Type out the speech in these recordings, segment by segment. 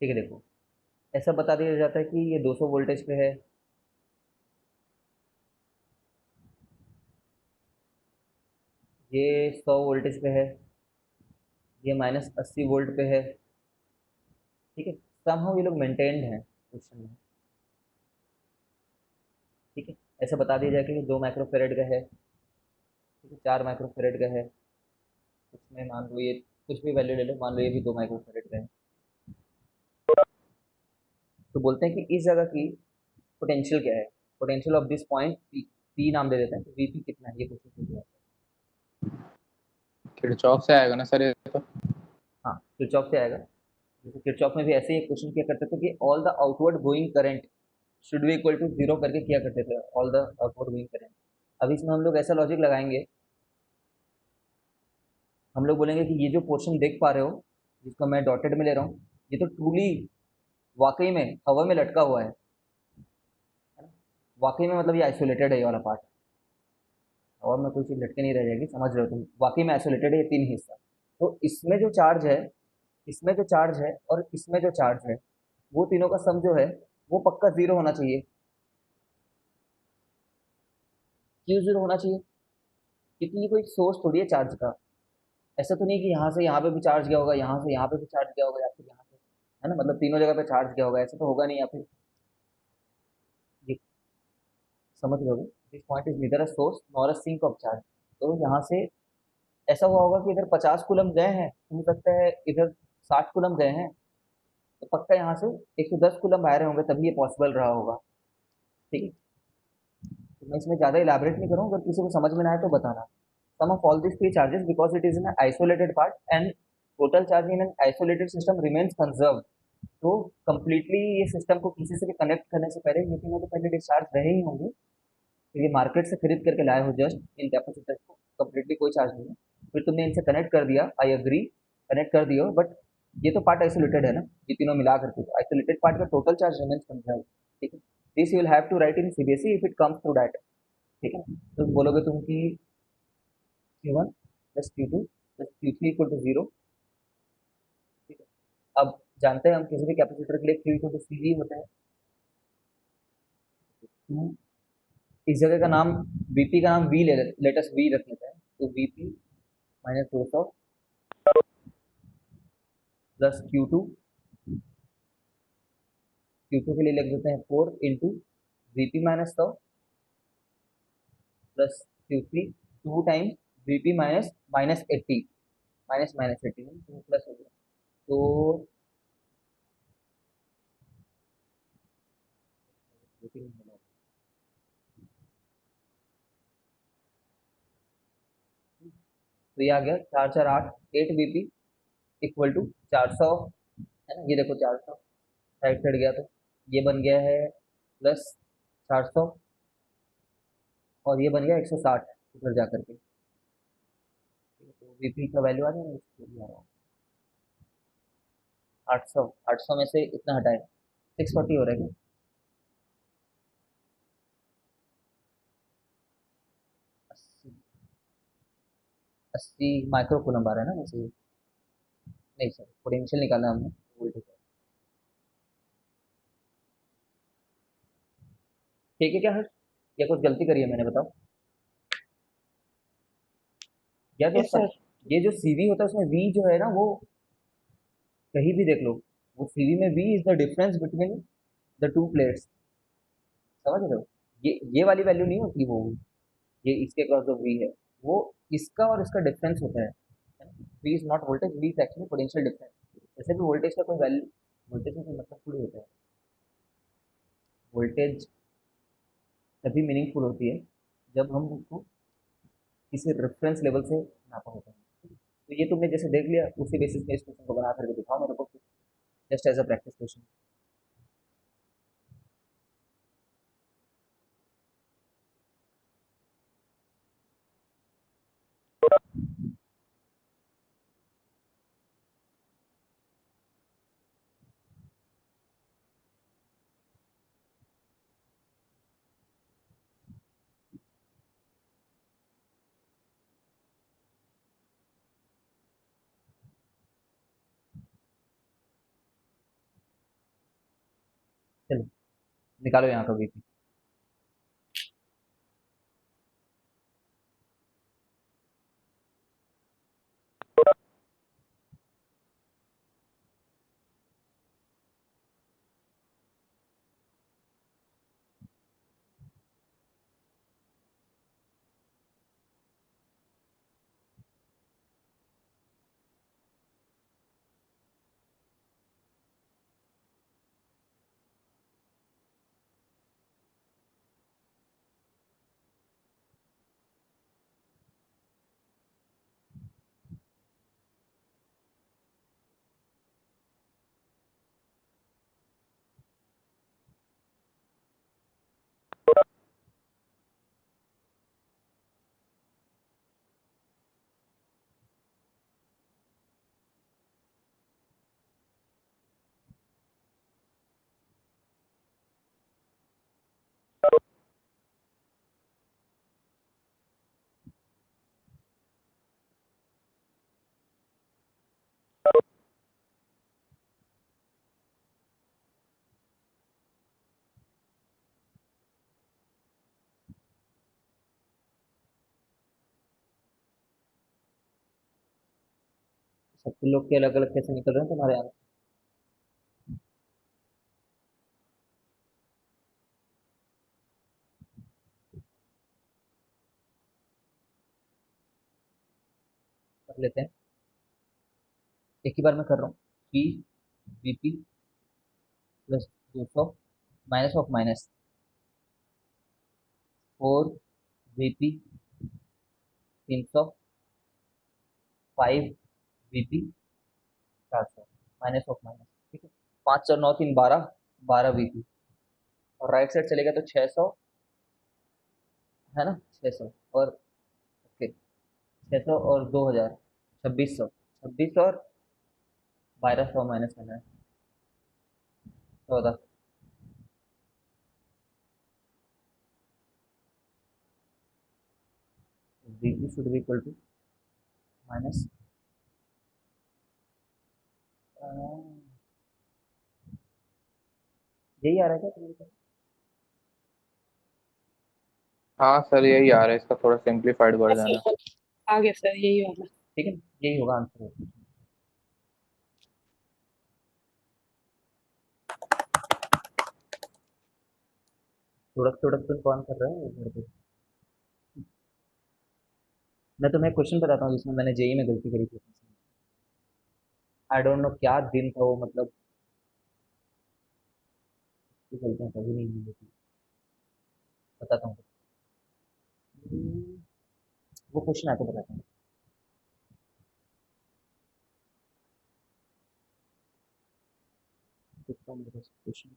ठीक है, देखो ऐसा बता दिया जाता है कि ये 200 वोल्टेज पे है, ये 100 वोल्टेज पे है, ये -80 वोल्ट पे है। ठीक है, समहाउ ये लोग मेंटेन्ड हैं क्वेश्चन में। ठीक है, ऐसा बता दिया जाए कि 2 माइक्रोफेरेड का है, ठीक है, 4 माइक्रोफेरेड का है, उसमें मान लो ये कुछ भी वैल्यू ले लो, मान लो ये भी 2 माइक्रोफेरेड का है। तो बोलते हैं कि इस जगह की पोटेंशियल क्या है, potential of this point P नाम दे देते हैं, तो वीपी कितना है ये क्वेश्चन पूछ रहा है। किरचॉफ से आएगा ना सर ये तो। हाँ, किरचॉफ से आएगा। जैसे किरचॉफ में भी ऐसे ही एक क्वेश्चन किया करते थे कि all the outward going current should be equal to zero करके किया करते थे, all the outward going current. अब इसमें हम लोग ऐसा लॉजिक लगाएंगे, हम लोग बोलेंगे कि ये जो पोर्शन देख पा रहे हो, जिसको मैं डॉटेड में ले रहा हूँ, ये तो ट्रूली वाकई में हवा में लटका हुआ है ना? वाकई में मतलब ये आइसोलेटेड है ये वाला पार्ट, हवा में कोई चीज़ लटके नहीं रह जाएगी, समझ रहे हो तुम, वाकई में आइसोलेटेड है ये तीन हिस्सा। तो इसमें जो चार्ज है, इसमें जो चार्ज है और इसमें जो चार्ज है, वो तीनों का सम जो है वो पक्का जीरो होना चाहिए। क्यों जीरो होना चाहिए? क्योंकि ये कोई सोर्स थोड़ी है चार्ज का। ऐसा तो नहीं कि यहाँ से यहाँ पे भी चार्ज गया होगा, यहाँ से यहाँ पे भी चार्ज गया होगा, या फिर यहाँ पे, है ना, मतलब तीनों जगह पे चार्ज गया होगा, ऐसा तो होगा नहीं। या फिर ये समझ रहे हो, this point is neither a source nor a sink of charge. तो यहाँ से ऐसा हुआ होगा कि इधर 50 कूलम गए हैं, हो सकता है इधर 60 कूलम गए हैं, तो पक्का यहाँ से 110 कूलम बाहर होंगे, तभी ये पॉसिबल रहा होगा। ठीक है, तो मैं इसमें ज़्यादा इलाबरेट नहीं करूँ, अगर किसी को समझ में ना आए तो बताना। Sum of all these three charges because it is an isolated part and total charge in an isolated system remains conserved। तो कंप्लीटली ये सिस्टम को किसी से भी कनेक्ट करने से पहले ये तीनों तो पहले डिस्चार्ज रहे ही होंगे। तो ये मार्केट से खरीद करके लाए हो जस्ट इन कैपेसिटर को, कंप्लीटली कोई चार्ज नहीं है। फिर तुमने इनसे कनेक्ट कर दिया, आई अग्री, कनेक्ट कर दियो, बट ये तो पार्ट आइसोलेटेड है ना, ये तीनों मिला करके आइसोलेटेड पार्ट का टोटल चार्ज रिमेंस कंजर्व। ठीक है, this you will have to write in CBSE if it comes through that. ठीक है, तो बोलोगे तुम कि Q1 plus Q2 plus Q3 equal to zero. ठीक है, अब जानते हैं हम किसी भी कैपेसिटर के लिए Q इक्वल टू CV होता है। तो इस जगह का नाम, Vp का नाम V लेट अस V रख लेते हैं, तो Vp -200 प्लस Q2 के लिए लिख देते हैं 4 into Vp -100 plus Q3 two times Vp -80, -80 तो प्लस हो गया। तो तो ये आ गया 448 8 Vp इक्वल टू 400, है ना, ये देखो 400 साइड से हट गया, तो ये बन गया है प्लस 400, और ये बन गया 160 उधर जा करके। तो वीपी का वैल्यू आ जाएगा, इसको भी आ रहा हूँ 800, 800 में से इतना हटाए 640 हो रहा है क्या? 80, 80 माइक्रो कूलम्ब आ रहा है ना वैसे ये? नहीं सर, पोटेंशियल निकालना है हमने, वोल्टेज। ठीक है क्या है, या कुछ गलती करी है मैंने, बताओ। या यस दोस्त, सर। ये जो सीवी होता है उसमें वी जो है ना, वो कहीं भी देख लो, वो सीवी में V is the difference between the two plates. समझ रहे हो, ये वाली वैल्यू नहीं होती वो, ये इसके क्रॉस जो वी है, वो इसका और इसका डिफरेंस होता है। V is not voltage, V is actually potential difference. जैसे भी वोल्टेज का कोई वैल्यू, वोल्टेज में कोई मतलब थोड़ी होता है। वोल्टेज तभी मीनिंगफुल होती है जब हम उसको किसी रेफरेंस लेवल से नापा होता है। तो ये तुमने जैसे देख लिया, उसी बेसिस पे इस क्वेश्चन को बना करके दिखाओ मेरे को, just as a practice question. निकालो यहाँ का वीपी। सबके लोग के अलग अलग कैसे निकल रहे हैं तुम्हारे यहाँ? कर लेते हैं, एक ही बार में कर रहा हूँ। P VP plus 200 minus of minus 4 VP 300 5 VP 400 minus of minus. ठीक है, 5 4 9 3 12, 12 वीपी। और राइट साइड चलेगा तो 600, है ना, 600 और ओके, 600 और 2000, 2600। 26 और 1200 माइनस करना है, 14। V P should be equal to minus, यही आ रहा है क्या तुम्हें? हाँ सर यही आ रहा है, इसका थोड़ा सिंप्लीफाइड हाँ वर्जन है। सर, आ गया सर, यही वाला। ठीक है, यही होगा आंसर। प्रोडक्ट प्रोडक्ट तुम कौन कर रहा है इधर पे? मैं तुम्हें क्वेश्चन बताता हूँ जिसमें मैंने जेई में गलती करी थी। आई डोंट नो क्या दिन था वो, मतलब ये गलतियाँ कभी नहीं होती। बताता हूँ। हम्म, वो क्वेश्चन आके बताता हूँ। देखता हूँ मेरे पास क्वेश्चन।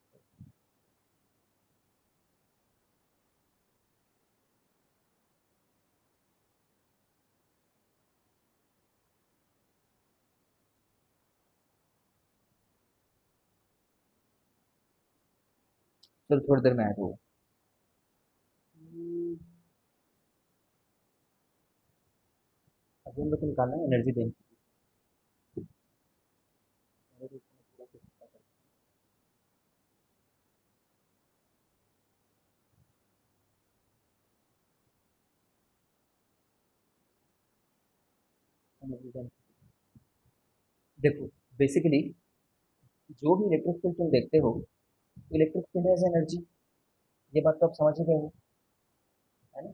चलो थोड़ी देर में आएगा वो। अभी हम लोग को निकालना है एनर्जी डेंसिटी। एनर्जी डेंसिटी देखो, बेसिकली जो भी इलेक्ट्रिक फील्ड तुम देखते हो, इलेक्ट्रिक फील्ड एज एनर्जी, ये बात तो आप समझ ही गए हो, है ना।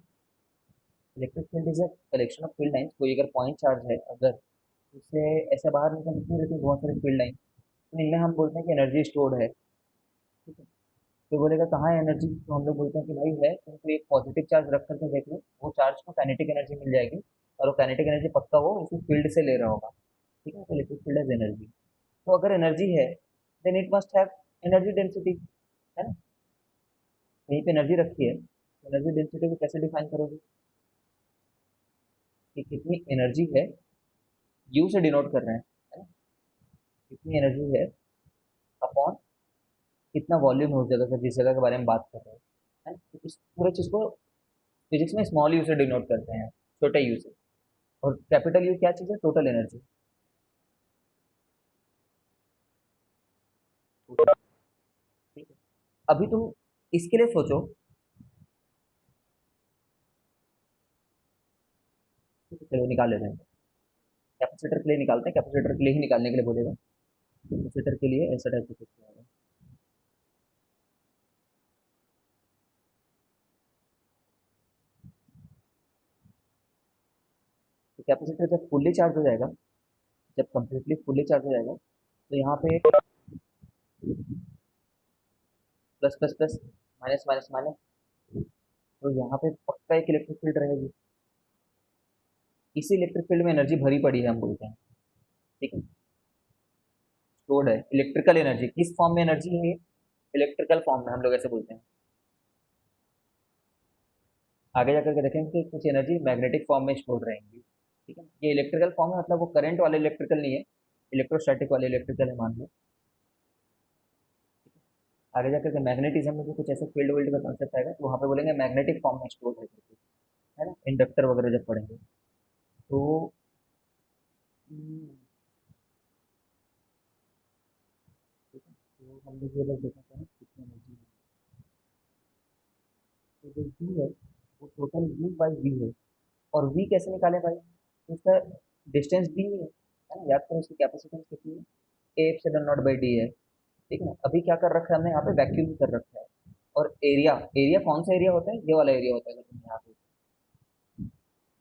Electric field is a collection of field lines. कोई अगर पॉइंट चार्ज है, अगर उसे ऐसे बाहर निकल निकल लेकिन बहुत सारे फील्ड लाइन, तो इनमें हम बोलते हैं कि एनर्जी स्टोर्ड है। ठीक है, तो बोलेगा कहाँ है एनर्जी, तो हम लोग बोलते हैं कि भाई है, तुमको एक पॉजिटिव चार्ज रख करके देख लो, वो चार्ज को काइनेटिक एनर्जी मिल जाएगी। और वो काइनेटिक एनर्जी पक्का वो उसी फील्ड से ले रहा होगा। ठीक है, तो इलेक्ट्रिक फील्ड एज एनर्जी। तो अगर एनर्जी है, then it must have energy density, है ना। कहीं पे एनर्जी रखी है, तो एनर्जी डेंसिटी को कैसे डिफाइन करोगे कि कितनी एनर्जी है, यू से डिनोट कर रहे हैं, है ना। कितनी एनर्जी है अपॉन कितना वॉल्यूम है उस जगह का, जिस जगह के बारे में बात कर रहे हैं, है ना। तो इस पूरे चीज़ को फिजिक्स में स्मॉल यू से डिनोट करते हैं, छोटे यू से। और कैपिटल यू क्या चीज़ है, टोटल एनर्जी। ठीक है, अभी तुम इसके लिए सोचो, चलो निकाल लेते हैं, कैपेसिटर के लिए निकालते हैं, कैपेसिटर के लिए ही निकालने के लिए बोलेगा, कैपेसिटर के लिए ऐसा टाइप का क्वेश्चन आएगा। तो कैपेसिटर जब फुल्ली चार्ज हो जाएगा, जब कंप्लीटली फुल्ली चार्ज हो जाएगा, तो यहाँ पे plus plus plus, minus minus minus, तो यहाँ पे पक्का एक इलेक्ट्रिक फील्ड रहेगी। इसी इलेक्ट्रिक फील्ड में एनर्जी भरी पड़ी है हम बोलते हैं, ठीक है, स्टोर्ड है इलेक्ट्रिकल एनर्जी। किस फॉर्म में एनर्जी है? इलेक्ट्रिकल फॉर्म में, हम लोग ऐसे बोलते हैं। आगे जाकर के देखेंगे कि कुछ एनर्जी मैग्नेटिक फॉर्म में स्टोर रहेंगी, ठीक है। ये इलेक्ट्रिकल फॉर्म है, मतलब वो करंट वाले इलेक्ट्रिकल नहीं है, इलेक्ट्रोस्टैटिक वाले इलेक्ट्रिकल है, मान लो। आगे जाकर के मैग्नेटिज्म में भी कुछ ऐसे फील्ड विल्ड का कॉन्सेप्ट आएगा, तो वहाँ पे बोलेंगे मैग्नेटिक फॉर्म में स्टोर है करके, है ना, इंडक्टर वगैरह जब पढ़ेंगे तो। हम्म, ठीक है, तो हम लोग ये लोग देखते हैं कितनी एनर्जी है। तो जो V है वो टोटल U बाई V है। और V कैसे निकाले भाई? तो इसका डिस्टेंस D है ना, याद करो इसकी कैपेसिटेंस कितनी है, A epsilon not by D है, ठीक है ना। अभी क्या कर रखा है हमने यहाँ पे, वैक्यूम कर रखा है। और एरिया, एरिया कौन सा एरिया होता है? ये वाला एरिया होता है, अगर तुम यहाँ पे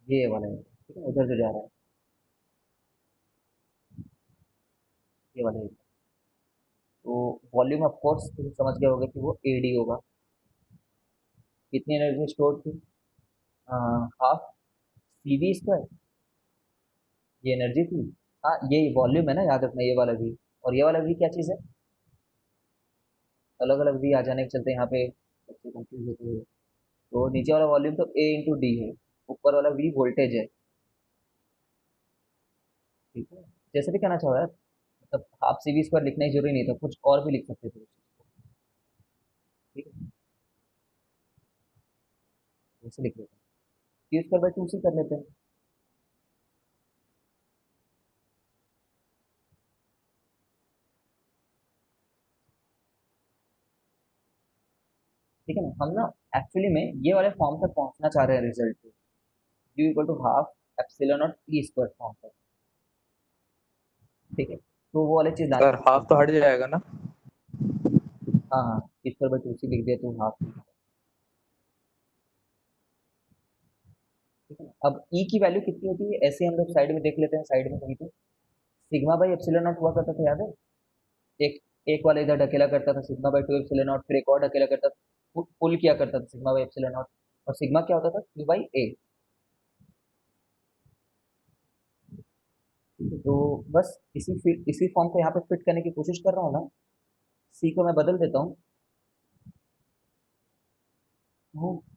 ये वाला एरिया, ठीक है, उधर जो जा रहा है ये वाला एरिया। तो वॉल्यूम ऑफ कोर्स तुम समझ गए होगे कि वो एडी होगा। कितनी एनर्जी स्टोर थी? हाफ सी वी स्क्वायर, ये एनर्जी थी। हाँ, ये वॉल्यूम है ना, याद रखना, ये वाला वी। और ये वाला वी क्या चीज़ है? अलग अलग वी आ जाने के चलते यहाँ पे बच्चे कंफ्यूज होते हैं। तो नीचे वाला वॉल्यूम तो ए इंटू डी है, ऊपर वाला वी वोल्टेज है, ठीक है। जैसे भी कहना चाहो यार, मतलब हाफ सी वी स्क्वायर लिखना ही जरूरी नहीं था, कुछ और भी लिख सकते थे उस चीज़ को, ठीक है। वैसे लिख लेते हैं, सी स्क्वायर बाई टू सी कर लेते हैं। ठीक है ना, हम ना एक्चुअली में ये वाले फॉर्म तक पहुंचना चाह रहे हैं रिजल्ट पे, U equal to half epsilon naught E square form तक, ठीक है। तो वो वाली चीज़ लानी सर है। हाफ तो हट जाएगा ना? हाँ हाँ, सी स्क्वायर बाई टू सी लिख दिया तो हाफ, ठीक है ना। अब ई की वैल्यू कितनी होती है, ऐसे हम लोग साइड में देख लेते हैं, साइड में कहीं पे सिग्मा बाई एप्सिलॉन नॉट हुआ करता था, याद है? एक एक वाला इधर ढकेला करता था sigma by two epsilon not, फिर एक और ढकेला करता था, पुल किया करता था सिग्मा बाई एप्सिलॉन नॉट, और सिग्मा क्या होता था? क्यू बाई ए। तो बस इसी फॉर्म को यहाँ पे फिट करने की कोशिश कर रहा हूँ मैं। सी को मैं बदल देता हूँ,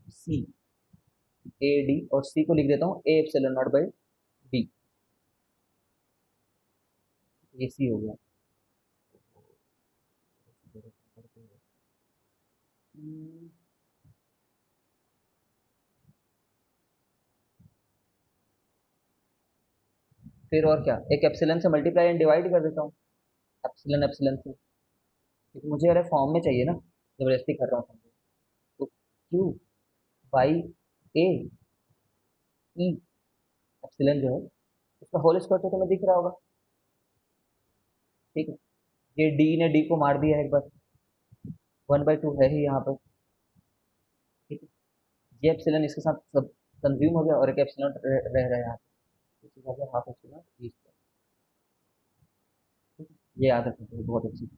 सी ए डी, और सी को लिख देता हूँ A epsilon not by D, ये सी हो गया। हम्म, फिर और क्या, एक एप्सिलॉन से मल्टीप्लाई एंड डिवाइड कर देता हूँ, एप्सिलॉन एप्सिलॉन से, क्योंकि मुझे अरे फॉर्म में चाहिए ना, जबरदस्ती कर रहा हूँ समझो। तो Q by A E epsilon जो है उसका होल स्क्वायर तो तुम्हें दिख रहा होगा, ठीक है। ये डी ने डी को मार दिया है एक बार, 1/2 है ही यहाँ पर, ठीक है। ये एप्सिलॉन इसके साथ सब कंज्यूम हो गया, और एक एप्सिलॉन रह रहा है यहाँ पे, इस हिसाब से हाफ एप्सिलॉन ई स्क्वायर, ठीक है। ये याद रखना बहुत अच्छी,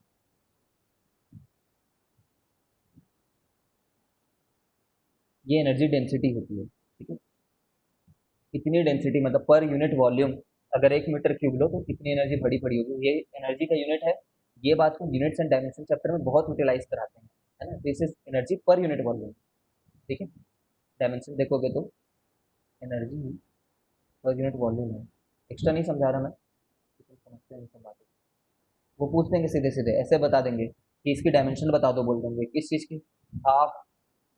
ये एनर्जी डेंसिटी होती है, ठीक है। कितनी डेंसिटी मतलब पर यूनिट वॉल्यूम, अगर 1 मीटर क्यूब लो तो कितनी एनर्जी बड़ी पड़ी होगी, ये एनर्जी का यूनिट है। ये बात को यूनिट्स एंड डायमेंशन चैप्टर में बहुत यूटिलाइज कराते हैं, है ना। This is energy per unit volume, ठीक है। डायमेंशन देखोगे तो एनर्जी पर यूनिट वॉल्यूम है। एक्स्ट्रा नहीं समझा रहा मैं, लेकिन समझते हैं सब बातें। वो पूछ देंगे सीधे सीधे, ऐसे बता देंगे कि इसकी डायमेंशन बता दो, बोल देंगे किस चीज़ की, हाफ,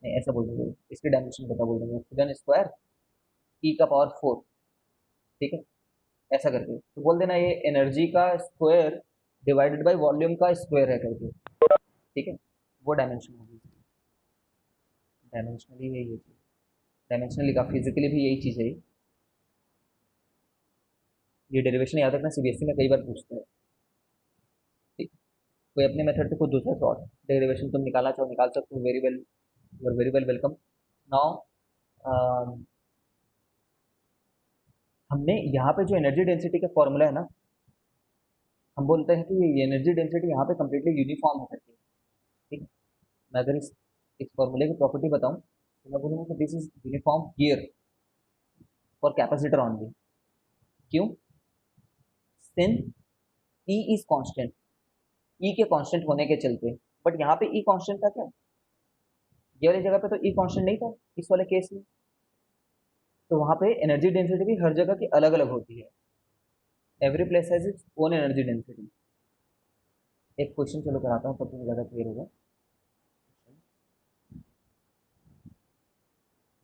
नहीं ऐसा बोल देंगे इसकी डायमेंशन बता, बोल देंगे एप्सिलॉन स्क्वायर ई का पावर 4, ठीक है। ऐसा करके तो बोल देना ये एनर्जी का स्क्वायर डिवाइडेड बाय वॉल्यूम का स्क्वायर है करके, ठीक है। वो डायमेंशन होगी, डायमेंशनली है ये चीज़, डायमेंशनली का फिजिकली भी यही चीज़ है ये डेरिवेशन याद रखना, सीबीएसई में कई बार पूछते हैं। ठीक, कोई अपने मेथड से खुद दूसरा सॉर्ट डेरिवेशन तुम निकालना चाहो निकाल सकते हो, very well, you are very well welcome. Now हमने यहाँ पे जो एनर्जी डेंसिटी का फॉर्मूला है ना, हम बोलते हैं कि ये एनर्जी डेंसिटी यहाँ पे कम्प्लीटली यूनिफॉर्म हो सकती है। ठीक, मैं अगर इस फॉर्मूले की प्रॉपर्टी बताऊँ तो मैं बोलूँगा कि this is uniform here for capacitor only. क्यों? सिंस ई इज कांस्टेंट, ई के कांस्टेंट होने के चलते, बट यहाँ पे ई कांस्टेंट था क्या? ये वाली जगह पे तो ई कांस्टेंट नहीं था इस वाले केस में, तो वहाँ पे एनर्जी डेंसिटी भी हर जगह की अलग अलग होती है। Every place has its own energy density. एक क्वेश्चन चलो कराता हूँ तब तुम्हें ज़्यादा क्लियर होगा।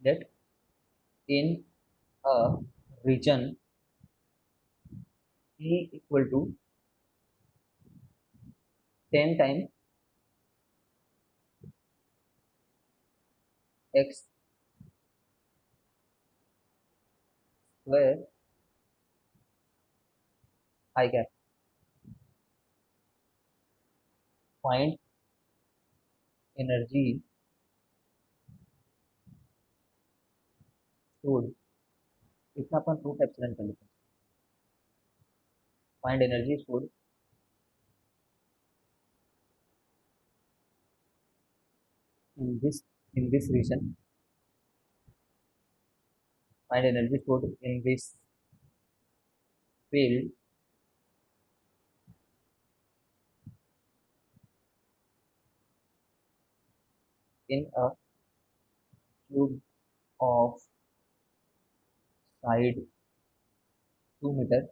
Let in a region E equal to 10 times x square I cap, find energy stored, इतना अपन रूट एप्सिलॉन कर लेते हैं। Find energy stored in this region, find energy stored in this field in a cube of side 2 meter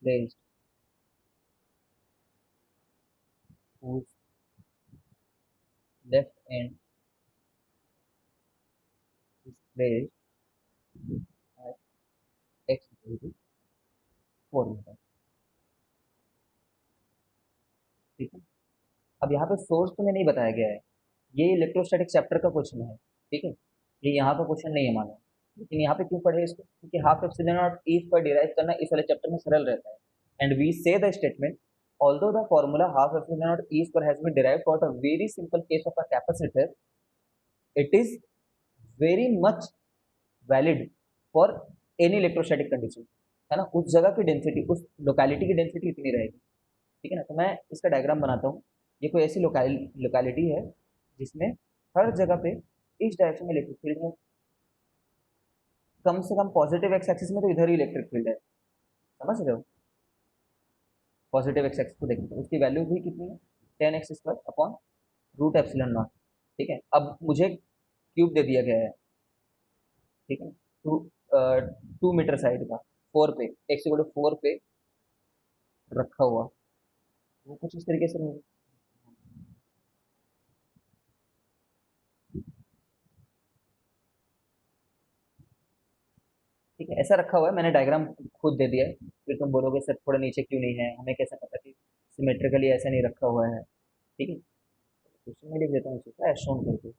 placed whose left end is placed at x equal to 4 meter। ठीक है, अब यहाँ पे source तुम्हें नहीं बताया गया है, ये इलेक्ट्रोस्टैटिक चैप्टर का क्वेश्चन है। ठीक है, ये यहाँ का क्वेश्चन नहीं है मानो, लेकिन यहाँ पे क्यों पढ़े इसको, क्योंकि हाफ एप्सिलॉन नॉट ई पर डिराइव करना इस वाले चैप्टर में सरल रहता है। एंड वी से the statement although the formula half epsilon naught e square has been derived for the very simple case of a capacitor, it is very much valid for any electrostatic condition, है ना। उस जगह की density, उस locality की density इतनी रहेगी। ठीक है ना, तो मैं इसका डायग्राम बनाता हूँ। ये कोई ऐसी लोकेलिटी है जिसमें हर जगह पे इस डायरेक्शन में इलेक्ट्रिक फील्ड है, कम से कम पॉजिटिव एक्स एक्सिस में तो इधर ही इलेक्ट्रिक फील्ड है, समझ रहे हो। पॉजिटिव एक्स एक्सिस को देखते हैं, उसकी वैल्यू भी कितनी है, 10x² upon root epsilon not. ठीक है, अब मुझे क्यूब दे दिया गया है, ठीक है, 2 मीटर साइड का 4 पे x=4 पे रखा हुआ, वो कुछ इस तरीके से नहीं। ठीक है, ऐसा रखा हुआ है, मैंने डायग्राम खुद दे दिया है। फिर तुम बोलोगे सर थोड़ा नीचे क्यों नहीं है, हमें कैसे पता कि सिमेट्रिकली ऐसा नहीं रखा हुआ है। ठीक है, क्वेश्चन में लिख देता हूँ इसे एज शोन करके।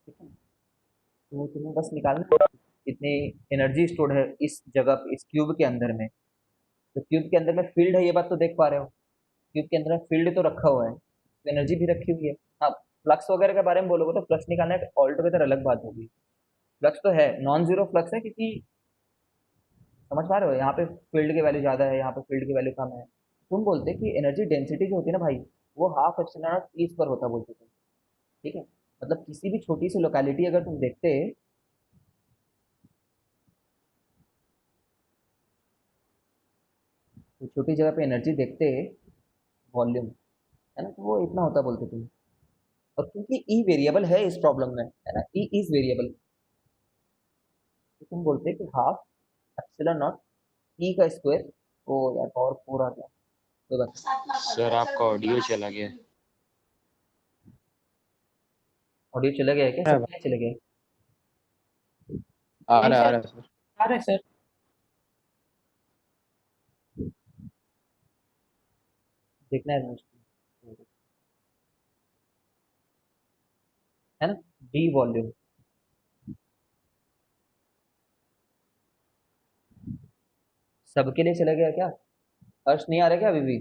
ठीक है, तो तुम्हें बस निकालना है कितनी एनर्जी स्टोर्ड है इस जगह पे, इस क्यूब के अंदर में। तो क्यूब के अंदर में फील्ड है, ये बात तो देख पा रहे हो, क्यूब के अंदर में फील्ड तो रखा हुआ है, तो एनर्जी भी रखी हुई है। हाँ, फ्लक्स वगैरह के बारे में बोलोगे तो फ्लक्स निकालना एक ऑल टुगेदर अलग बात होगी। फ्लक्स तो है, नॉन जीरो फ्लक्स है, क्योंकि समझ पा रहे हो, यहाँ पे फील्ड की वैल्यू ज़्यादा है, यहाँ पे फील्ड की वैल्यू कम है। तुम बोलते कि एनर्जी डेंसिटी जो होती है ना भाई, वो half epsilon naught E square होता बोलते थे। ठीक है, मतलब किसी भी छोटी सी लोकेलिटी अगर तुम देखते, तो छोटी जगह पे एनर्जी देखते वॉल्यूम, है ना, तो वो इतना होता बोलते थे। और क्योंकि ई वेरिएबल है इस प्रॉब्लम में, है ना, ई इज वेरिएबल, तो तुम बोलते कि हाफ एप्सिलॉन नॉट ई का स्क्वायर। ओ यार पावर 4 आ गया, तो बस सर आपका ऑडियो चला गया। ऑडियो चला गया है क्या, है सब भाई, चले गए? आ नहीं रहा है, आ सर, रहा है सर। आ रहा है सर। देखना है मुझको। है ना, डी वॉल्यूम। सबके लिए चला गया क्या? हर्ष नहीं आ रहा क्या अभी भी?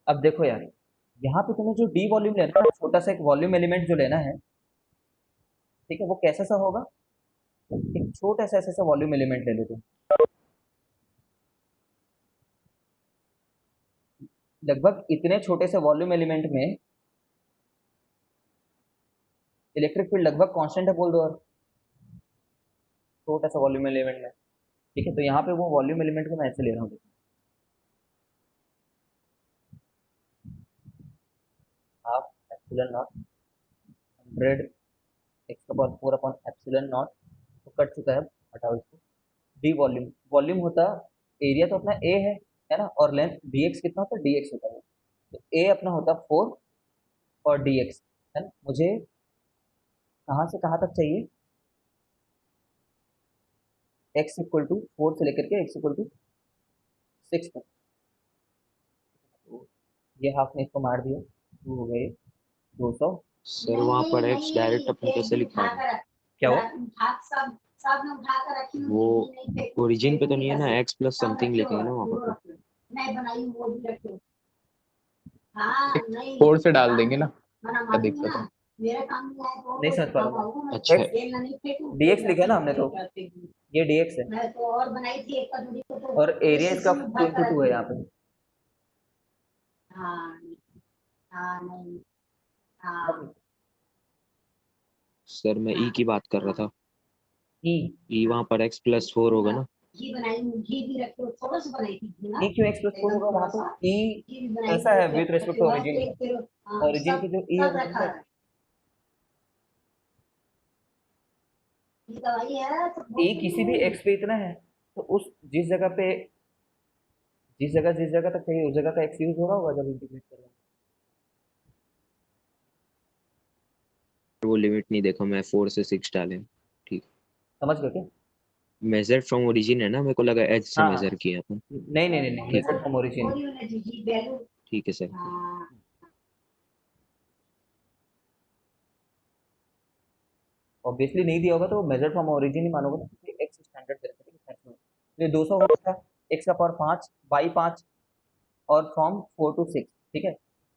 अब देखो यार, यहाँ पे तुम्हें जो डी वॉल्यूम लेना है, छोटा सा एक वॉल्यूम एलिमेंट जो लेना है, ठीक है, वो कैसा सा होगा? एक छोटा सा ऐसा सा वॉल्यूम एलिमेंट ले लो तुम। लगभग इतने छोटे से वॉल्यूम एलिमेंट में इलेक्ट्रिक फील्ड लगभग कांस्टेंट है बोल दो। और छोटा सा वॉल्यूम एलिमेंट में, ठीक है, तो यहाँ पे वो वॉल्यूम एलिमेंट को मैं ऐसे ले रहा हूँ, हाफ एप्सिलॉन नॉट 100 एक्स का पावर 4 अपॉन एप्सिलॉन नॉट, तो कट चुका है, हटाओ इसको। डी वॉल्यूम, वॉल्यूम होता, एरिया तो अपना ए है ना, और लेंथ डी एक्स कितना होता है, डी एक्स होता है, तो ए अपना होता है 4 और डी एक्स, है ना। मुझे कहाँ से कहाँ तक चाहिए? एक्स इक्वल टू 4 से लेकर के एक्स इक्वल टू 6 तक, तो ये हाफ में इसको मार दिया, 2 हो गए 200। सर वहाँ पर एक्स डायरेक्ट अपन कैसे लिख पाएंगे? क्या हुआ? वो ओरिजिन पे तो नहीं है ना, एक्स प्लस समथिंग लिखेंगे ना वहाँ पर तो। फोर से डाल देंगे ना, क्या दिक्कत है? नहीं समझ पा रहा हूँ। अच्छा एक्स डी एक्स लिखा है ना हमने, तो ये डी एक्स है, और एरिया इसका 2 है यहाँ पे। सर मैं ई की बात कर रहा था। ई, ई वहाँ पर एक्स प्लस 4 होगा ना? ई क्यों एक्स प्लस 4 होगा वहाँ पे? ई कैसा है with respect to origin? Origin की जो ई है वो कितना है? ई किसी भी एक्स पे इतना है, तो उस जिस जगह तक चाहिए उस जगह का एक्स यूज होगा जब इंटीग्रेट करेंगे। वो लिमिट नहीं देखा मैं, 4 से 6 डाले। ठीक। समझ गए क्या? मेजर फ्रॉम ओरिजिन है ना, मेरे को लगा एज से हाँ मेजर हाँ, किया अपन। नहीं नहीं नहीं नहीं, ठीक मेथड है, फ्रॉम ओरिजिन। ठीक है सर। ऑब्वियसली नहीं दिया होगा तो मेजर फ्रॉम ओरिजिन ही मानोगे ना, क्योंकि एक्स स्टैंडर्ड करेंगे, ठीक है मैक्सिमम। तो ये 200 हो गया, एक्स का पावर 5 बाई 5, और फ्रॉम 4 टू 6, ठीक है।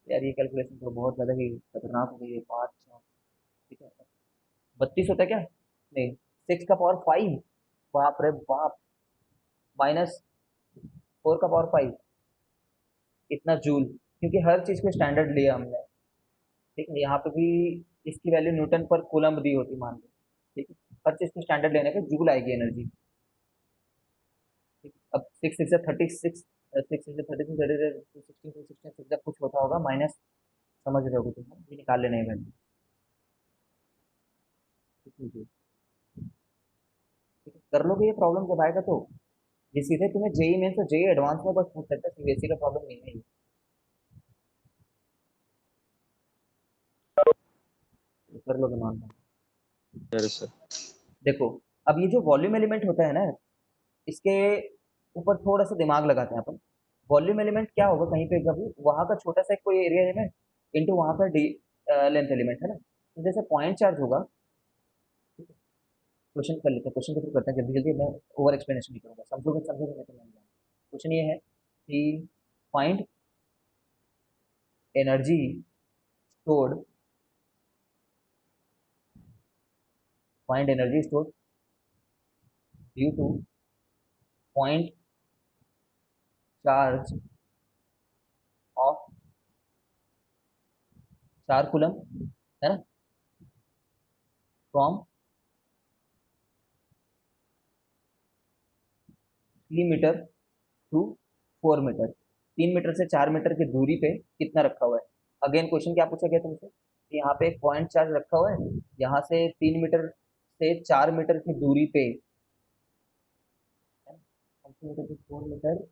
यार ये कैलकुलेशन तो बहुत ज़्यादा ही खतरनाक हो गई है, 5, ठीक है, 32 होता है क्या? नहीं, 6 का पावर 5, बाप रे बाप, माइनस 4 का पावर 5, इतना जूल, क्योंकि हर चीज़ को स्टैंडर्ड लिया हमने, ठीक है। यहाँ पे भी इसकी वैल्यू न्यूटन पर कूलम्ब दी होती मान लो, ठीक है। हर चीज़ को स्टैंडर्ड लेने पे जूल आएगी एनर्जी, ठीक है। अब 6 6 36, 6 6 36 16 16 6 जब कुछ होता होगा माइनस, समझ रहे होगे तुम, ये निकाल लेना है वैल्यू, कितनी जूल, ठीक है। कर लोगे ये प्रॉब्लम जब आएगा तो। ये सीधे तुम्हें जेई मेंस और जेई एडवांस में बस पूछ सकता है, सीबीएसई का प्रॉब्लम नहीं है ये। तो कर लोगे मान लो। सर सर देखो, अब ये जो वॉल्यूम एलिमेंट होता है ना, इसके ऊपर थोड़ा सा दिमाग लगाते हैं अपन। वॉल्यूम एलिमेंट क्या होगा, कहीं पे कभी वहां का छोटा सा कोई एरिया एलिमेंट इंटू वहां का डी लेंथ एलिमेंट, है ना। तो जैसे पॉइंट चार्ज होगा, क्वेश्चन कर लेते हैं, क्वेश्चन के थ्रू करते हैं जल्दी जल्दी, मैं ओवर एक्सप्लेनेशन नहीं करूंगा, समझोगे समझोगे नहीं तो नहीं। क्वेश्चन ये है कि find energy stored, find energy stored due to point charge of 4 coulomb, है ना, from 3 metre to 4 metre, 3 metre से 4 मीटर की दूरी पे कितना रखा हुआ है। अगेन क्वेश्चन क्या पूछा गया तुमसे कि यहाँ पे एक पॉइंट चार्ज रखा हुआ है, यहाँ से 3 मीटर से 4 मीटर की दूरी पे, 3 मीटर से 4 मीटर,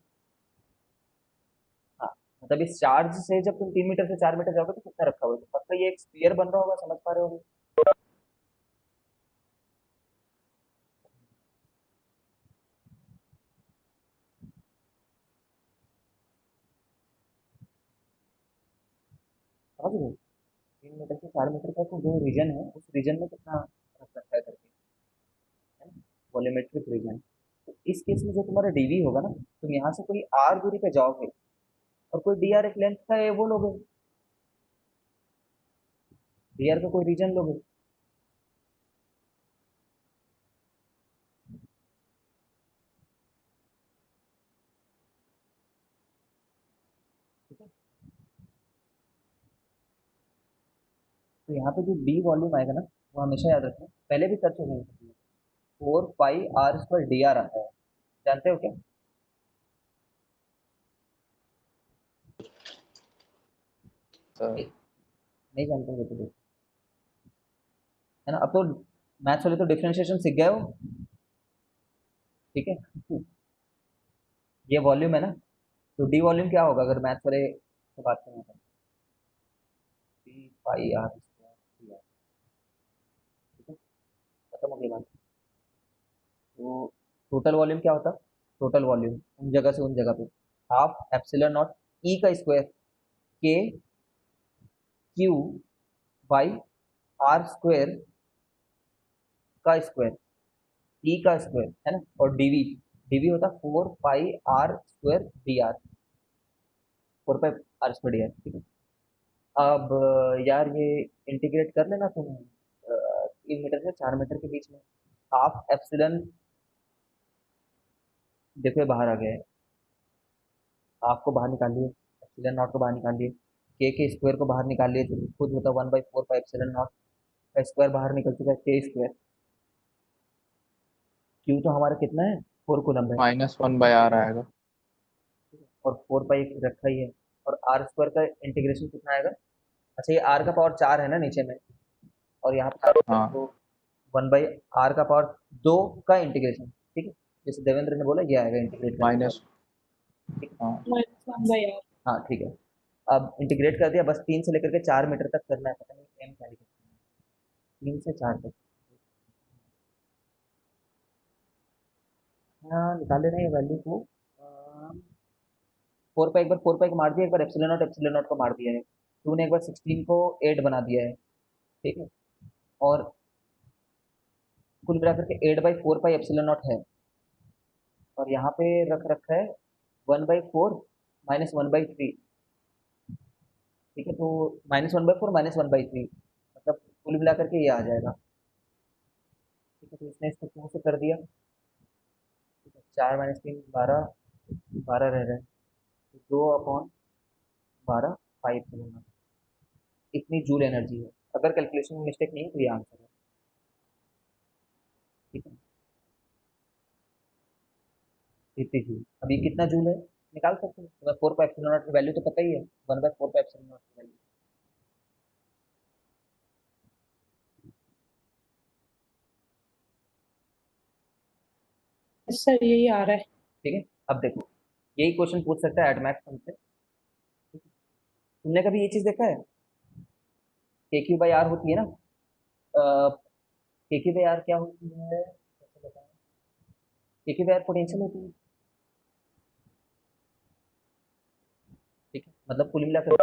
हाँ, मतलब इस चार्ज से जब तुम 3 मीटर से 4 मीटर जाओगे तो कितना रखा हुआ है, तो पक्का ये एक स्फीयर बन रहा होगा, समझ पा रहे होगे। समझ गए? 3 मीटर से 4 मीटर का तो जो रीजन है उस रीजन में कितना रख रखा है करके, है ना, वॉल्यूमेट्रिक रीजन। तो इस केस में जो तुम्हारा डीवी होगा ना, तुम यहाँ से कोई आर दूरी पे जाओगे और कोई डी आर एक लेंथ का है वो लोगे, डी आर का कोई रीजन लोगे। ठीक है, तो यहाँ पे जो डी वॉल्यूम आएगा ना, वो हमेशा याद रखना, पहले भी कर चुके हैं, 4 pi r square d are आता है, जानते हो क्या? सर नहीं, नहीं जानते हो तो देखो, है ना, अब तो मैथ्स वाले तो डिफरेंशिएशन सीख गए हो। ठीक है, ये वॉल्यूम है ना, तो डी वॉल्यूम क्या होगा अगर मैथ्स वाले से बात करें तो, 3 पाई आर स्क्वायर डी आर। ठीक है, खत्म हो गई बात। तो टोटल वॉल्यूम क्या होता है? टोटल वॉल्यूम उन जगह से उन जगह पे हाफ एप्सिलॉन नॉट ई का स्क्वायर के क्यू बाई आर स्क्वायर का स्क्वायर, ई का स्क्वायर, है ना, और डीवी, डीवी होता है 4 pi r square d r, 4 pi r square d r. ठीक है, अब यार ये इंटीग्रेट कर लेना तुम, 3 मीटर से 4 मीटर के बीच में हाफ एप्सिलॉन, देखो ये बाहर आ गया है, हाफ को बाहर निकाल लिए, एप्सिलॉन नॉट को बाहर निकाल लिए, के स्क्वायर को बाहर निकाल लिए, जो खुद होता है 1/4 पाई एप्सिलॉन नॉट का स्क्वायर बाहर निकल चुका है, के स्क्वायर। क्यू तो हमारा कितना है, 4 कूलम है, -1/r आएगा। और 4 पाई रखा ही है, और आर स्क्वायर का इंटीग्रेशन कितना आएगा? अच्छा, ये आर का पावर 4 है ना नीचे में, और यहाँ पर हाँ तो 1/r का पावर 2 का इंटीग्रेशन। ठीक है, जैसे देवेंद्र ने बोला, ये आएगा इंटीग्रेट करने के बाद। माइनस, ठीक है, हाँ -1/r। हाँ ठीक है, अब इंटीग्रेट कर दिया, बस 3 से लेकर के 4 मीटर तक करना है, पता नहीं एम क्या लिखा है, 3 से 4 तक। हाँ निकाल लेना ये वैल्यू को, 4 पाई, एक बार 4 पाई को मार दिया, एक बार एप्सिलॉन नॉट को मार दिया है, टू ने एक बार 16 को 8 बना दिया है। ठीक है, और कुल मिलाकर के 8/4 पाई एप्सिलॉन नॉट है, और यहाँ पे रख रखा है 1/4 -1/3। ठीक है, तो -1/4 -1/3, मतलब कुल मिलाकर के ये आ जाएगा। ठीक है, तो इसने इसको 2 से कर दिया। ठीक है, 4 - 3 12, 12 रह रहे हैं, तो 2/12 पाई एप्सिलॉन नॉट, इतनी जूल एनर्जी है, अगर कैलकुलेशन में मिस्टेक नहीं है तो ये आंसर है। ठीक है, इतनी जूल, अब ये कितना जूल है निकाल सकते हैं, तुम्हें 4 पाई एप्सिलॉन नॉट की वैल्यू तो पता ही है, 1/4 पाई एप्सिलॉन नॉट की वैल्यू। सर यही आ रहा है। ठीक है, अब देखो, यही क्वेश्चन पूछ सकता है एडमैक्स तुमसे। तुमने कभी ये चीज देखा है, के क्यू बाई आर होती है ना, के क्यू बाई आर क्या होती है, कैसे बताएं, के क्यू बाई आर पोटेंशियल होती है। ठीक है, मतलब कुल मिलाकर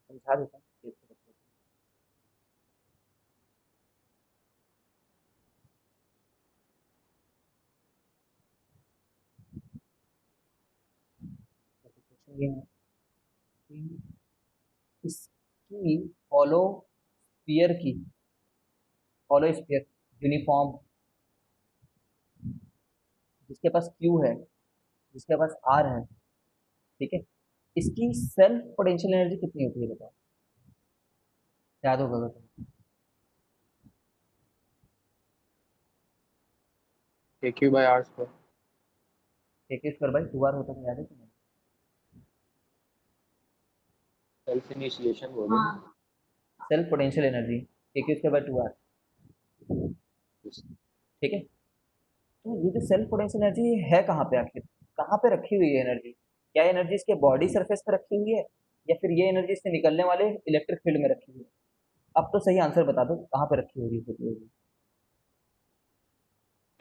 समझा देता हूँ। क्वेश्चन ये है कि इसकी हॉलो स्फीयर की, हॉलो स्फीयर यूनिफॉर्म, जिसके पास क्यू है, जिसके पास आर है, ठीक है, इसकी सेल्फ पोटेंशियल एनर्जी कितनी होती है बताओ, याद होगा अगर तुम्हें। AQ/r²। के स्क्वायर बाई 2 आर होता है, याद है तुम्हें? सेल्फ इनिशिएशन बोलो ना। सेल्फ पोटेंशियल एनर्जी के स्क्वायर बाई 2 आर। ठीक है, तो ये जो सेल्फ पोटेंशियल एनर्जी है कहाँ पे आखिर, कहाँ पे रखी हुई है एनर्जी? क्या एनर्जी इसके बॉडी सरफेस पे रखी हुई है, या फिर ये एनर्जी इससे निकलने वाले इलेक्ट्रिक फील्ड में रखी हुई है? अब तो सही आंसर बता दो, कहाँ पे रखी हुई है?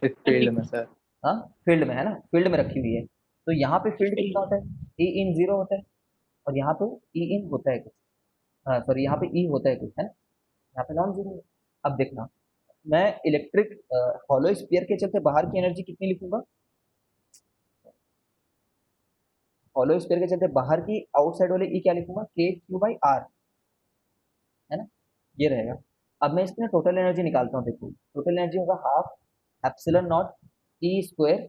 इस फील्ड में सर। हाँ, फील्ड में है ना, फील्ड में रखी हुई है। तो यहाँ पे फील्ड कितना होता है, ई इन जीरो होता है, और यहाँ पे ई इन होता है कुछ, हाँ सॉरी, यहाँ पे ई होता है कुछ, है ना, यहाँ पे नॉन जीरो है। अब देखना, मैं इलेक्ट्रिक हॉलो स्फीयर के चलते बाहर की एनर्जी कितनी लिखूंगा, हॉलो स्फीयर के चलते बाहर की आउटसाइड वाले ई क्या लिखूंगा, के क्यू बाई आर, है ना, ये रहेगा। अब मैं इसकी ना टोटल एनर्जी निकालता हूँ, देखो टोटल एनर्जी होगा half epsilon naught E square,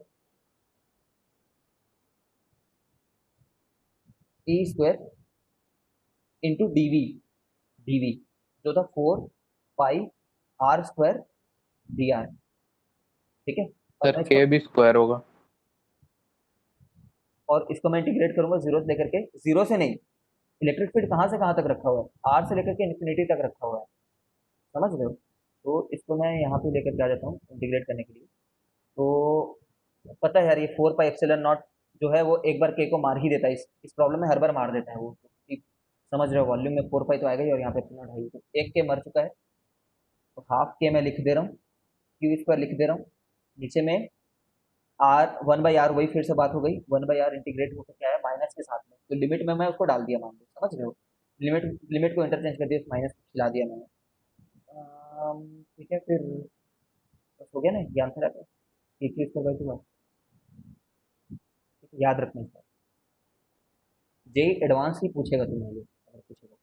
E square into d V, d V जो था 4 pi r square d r, ठीक है। और सर मैं के इसको भी स्क्वायर होगा। मैं इंटीग्रेट करूंगा जीरो से लेकर के, जीरो से नहीं, इलेक्ट्रिक फील्ड कहाँ से कहाँ तक रखा हुआ है, आर से लेकर के इन्फिनिटी तक रखा हुआ है, समझ रहे हो। तो इसको मैं यहाँ पे लेकर के आ जाता हूँ इंटीग्रेट करने के लिए। तो पता है यार, ये 4 पाई एप्सिलॉन नॉट जो है वो एक बार के को मार ही देता है, इस प्रॉब्लम में हर बार मार देता है वो, तो समझ रहे हो, वॉल्यूम में 4 पाई तो आएगा ही, और यहाँ पे एप्सिलॉन नॉट है ही, तो एक के मर चुका है, तो हाफ के मैं लिख दे रहा हूँ, क्यू स्क्वायर लिख दे रहा हूँ, नीचे में आर 1/r, वही फिर से बात हो गई, 1/r इंटीग्रेट होकर क्या है माइनस के साथ में, तो लिमिट में मैं उसको डाल दिया, मान लो समझ रहे हो, लिमिट लिमिट को इंटरचेंज कर दिया, माइनस खिला दिया मैंने। ठीक है, फिर बस हो गया ना, ये आंसर आता है, क्यू स्क्वायर बाई 2, याद रखना इसका, जे एडवांस ही पूछेगा तुम्हें ये, अगर पूछेगा,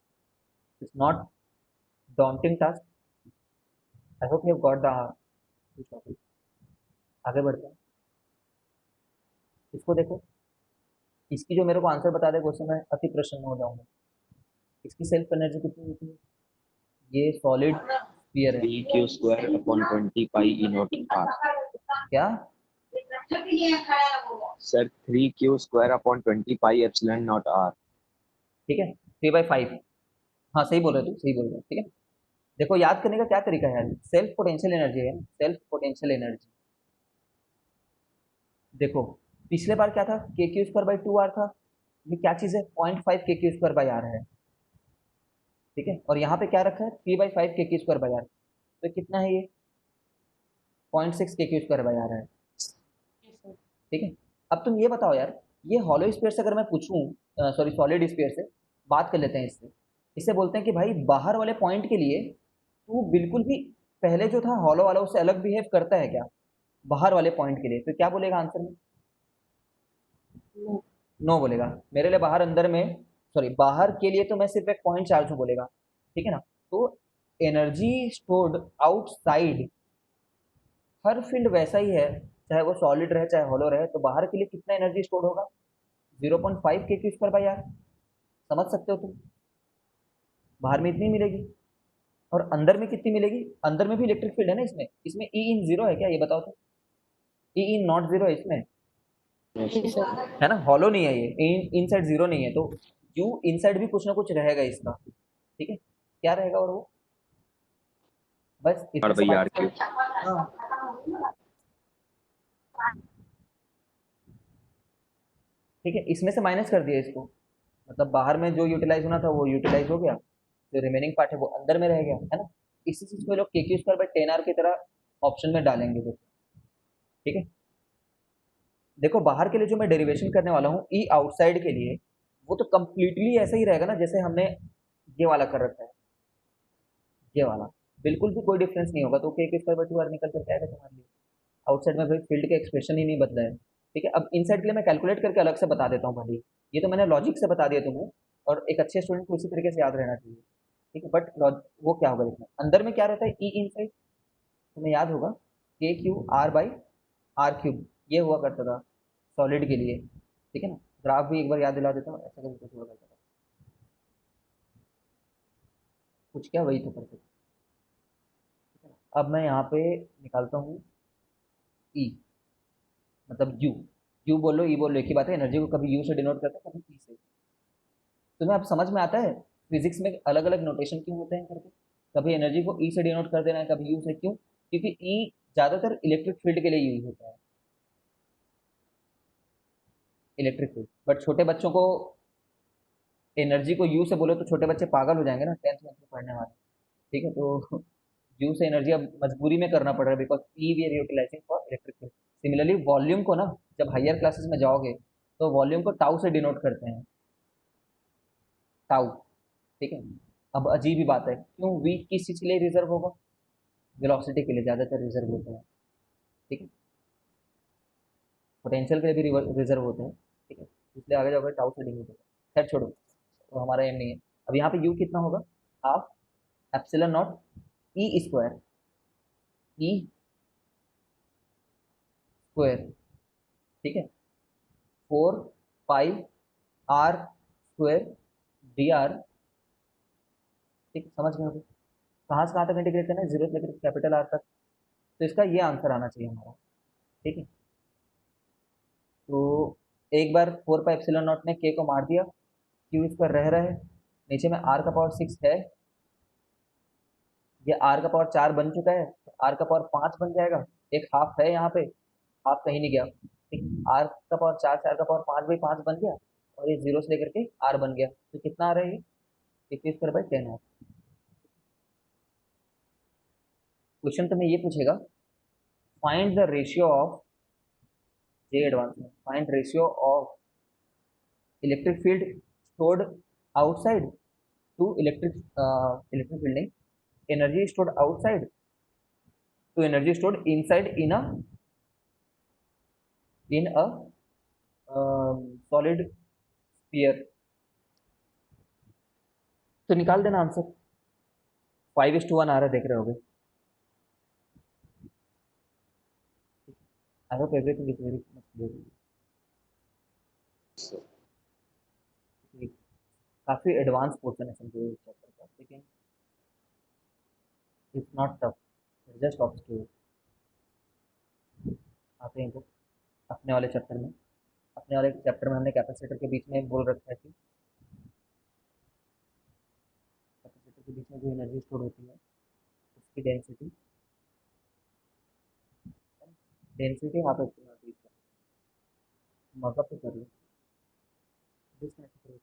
it's not daunting task, I hope you have got the topic. आगे बढ़ते हैं, इसको देखो, इसकी जो मेरे को आंसर बता दे क्वेश्चन में अति प्रसन्न हो जाऊंगा। इसकी सेल्फ एनर्जी कितनी होती है, ये सॉलिड स्फीयर है, 3q² upon 20 pi e naught r. क्या, sir 3q² upon 20 pi epsilon naught r. ठीक है, 3/5, हाँ सही बोल रहे हो, सही बोल रहे हो, ठीक है। देखो याद करने का क्या तरीका है यार, सेल्फ पोटेंशियल एनर्जी है, सेल्फ पोटेंशियल एनर्जी। देखो पिछले बार क्या था, के क्यू स्क्वायर बाई 2 आर था, ये क्या चीज़ है, 0.5 के क्यू स्क्वायर बाई आर है, ठीक है, और यहाँ पे क्या रखा है, 3/5 के क्यू स्क्वायर बाई आर, तो कितना है ये, 0.6 के क्यू स्क्वायर बाई आर है, ठीक है। अब तुम ये बताओ यार, ये हॉलो स्फीयर से अगर मैं पूछूं, सॉरी सॉलिड स्फीयर से बात कर लेते हैं, इससे इससे बोलते हैं कि भाई बाहर वाले पॉइंट के लिए तू बिल्कुल भी पहले जो था हॉलो वाला उससे अलग बिहेव करता है क्या, बाहर वाले पॉइंट के लिए, तो क्या बोलेगा आंसर में, नो बोलेगा, मेरे लिए बाहर अंदर में, सॉरी बाहर के लिए तो मैं सिर्फ एक पॉइंट चार्ज हूँ बोलेगा, ठीक है ना। तो एनर्जी स्टोर्ड आउटसाइड, हर फील्ड वैसा ही है, चाहे वो सॉलिड रहे चाहे हॉलो रहे, तो बाहर के लिए कितना एनर्जी स्टोर होगा, 0.5 के क्यू स्क्वायर बाई आर, समझ सकते हो तुम, बाहर में इतनी मिलेगी, और अंदर में कितनी मिलेगी, अंदर में भी इलेक्ट्रिक फील्ड है ना, इसमें इसमें ई इन जीरो है क्या, ये बताओ तो, ई इन नॉट जीरो है इसमें, है ना, हॉलो नहीं है ये, इन साइड जीरो नहीं है, तो यू इन साइड भी कुछ ना कुछ रहेगा इसका, ठीक है, क्या रहेगा, और वो बस आर इतने से बाई आर माइनस कर, क्यूब। हाँ ठीक है, इसमें से माइनस कर दिया इसको, मतलब बाहर में जो यूटिलाइज होना था वो यूटिलाइज हो गया, जो रिमेनिंग पार्ट है वो अंदर में रह गया, है ना। इसी चीज को लोग के क्यू स्क्वायर बाई 10 आर की तरह ऑप्शन में डालेंगे, देखो ठीक है। देखो बाहर के लिए जो मैं डेरिवेशन करने वाला हूँ ई आउटसाइड के लिए, वो तो कंप्लीटली ऐसा ही रहेगा ना जैसे हमने ये वाला कर रखा है, ये वाला बिल्कुल भी कोई डिफरेंस नहीं होगा, तो के क्यू स्क्वायर बाई 2 आर निकल कर आएगा तुम्हारे लिए, आउटसाइड में भाई फील्ड के एक्सप्रेशन ही नहीं बदला है, ठीक है। अब इनसाइड के लिए मैं कैलकुलेट करके अलग से बता देता हूँ भले, ये तो मैंने लॉजिक से बता दिया तुम्हें, और एक अच्छे स्टूडेंट को इसी तरीके से याद रहना चाहिए, ठीक है। बट वो क्या होगा देखना, अंदर में क्या रहता है, ई इनसाइड तुम्हें याद होगा, k q r by r cube, ये हुआ करता था सॉलिड के लिए, ठीक है ना। ग्राफ भी एक बार याद दिला देता हूँ, ऐसा करके कुछ हुआ करता था, कुछ क्या वही तो परफेक्ट, ठीक है ना। अब मैं यहाँ पे निकालता हूँ ई, मतलब यू, यू बोलो ई बोलो एक ही बात है, एनर्जी को कभी यू से डिनोट करते हैं कभी ई से, तुम्हें अब समझ में आता है फिजिक्स में अलग अलग नोटेशन क्यों होते हैं करके, कभी एनर्जी को ई से डिनोट कर देना है, कभी यू से, क्यों, क्योंकि ई ज़्यादातर इलेक्ट्रिक फील्ड के लिए यूज होता है, इलेक्ट्रिक फील्ड, बट छोटे बच्चों को एनर्जी को यू से बोलो तो छोटे बच्चे पागल हो जाएंगे ना, 10th में पढ़ने वाले, ठीक है। तो यू से एनर्जी अब मजबूरी में करना पड़ रहा है because E we are utilizing for electric field. Similarly volume को ना जब हायर क्लासेस में जाओगे तो वॉल्यूम को टाउ से डिनोट करते हैं, टाउ। ठीक है, अब अजीब ही बात है, क्यों वी किस चीज़ के लिए रिजर्व होगा? वेलोसिटी के लिए ज़्यादातर रिजर्व होते हैं। ठीक है, पोटेंशियल के लिए भी रिजर्व होते हैं। ठीक है, इसलिए आगे जाकर टाउ से डिनोट होगा। खैर छोड़ो, तो हमारा एम नहीं है। अब यहाँ पे यू कितना होगा? Half epsilon naught E square, E square. ठीक है, 4 pi r square d r. ठीक, समझ गए? कहाँ से कहाँ तक इंटीग्रेट करना है? जीरो से लेकर कैपिटल आर तक। तो इसका ये आंसर आना चाहिए हमारा। ठीक है, तो एक बार 4 पाई एप्सिलॉन नॉट ने के को मार दिया, क्यू स्क्वायर रह रहा है, नीचे में आर का पावर 6 है, ये आर का पावर 4 बन चुका है, तो आर का पावर 5 बन जाएगा। एक हाफ है यहाँ पे, हाफ कहीं नहीं गया। ठीक, आर का पावर 4 से आर का पावर 5/5 बन गया, और ये जीरो से लेकर के आर बन गया। तो कितना आ रहा है ये? 21/10 है। क्वेश्चन तुम्हें ये पूछेगा, find the ratio of J advance में, find ratio of electric field stored outside to electric field नहीं, energy stored outside to energy stored inside in a solid sphere. तो निकाल देना आंसर। 5:1 आ रहा है, देख रहे होगे। I hope everything is very much clear. काफ़ी एडवांस पोर्शन है समझो इस चैप्टर का, लेकिन इट्स नॉट टफ, जस्ट ऑब्सक्यूर। आते हैं तो अपने वाले चैप्टर में। अपने वाले चैप्टर में हमने कैपेसिटर के बीच में बोल रखा है कि कैपेसिटर के बीच में जो एनर्जी स्टोर होती है उसकी डेंसिटी, डेंसिटी यहाँ पे मर्कअप तो कर लो, डिस्कनेक्ट करो।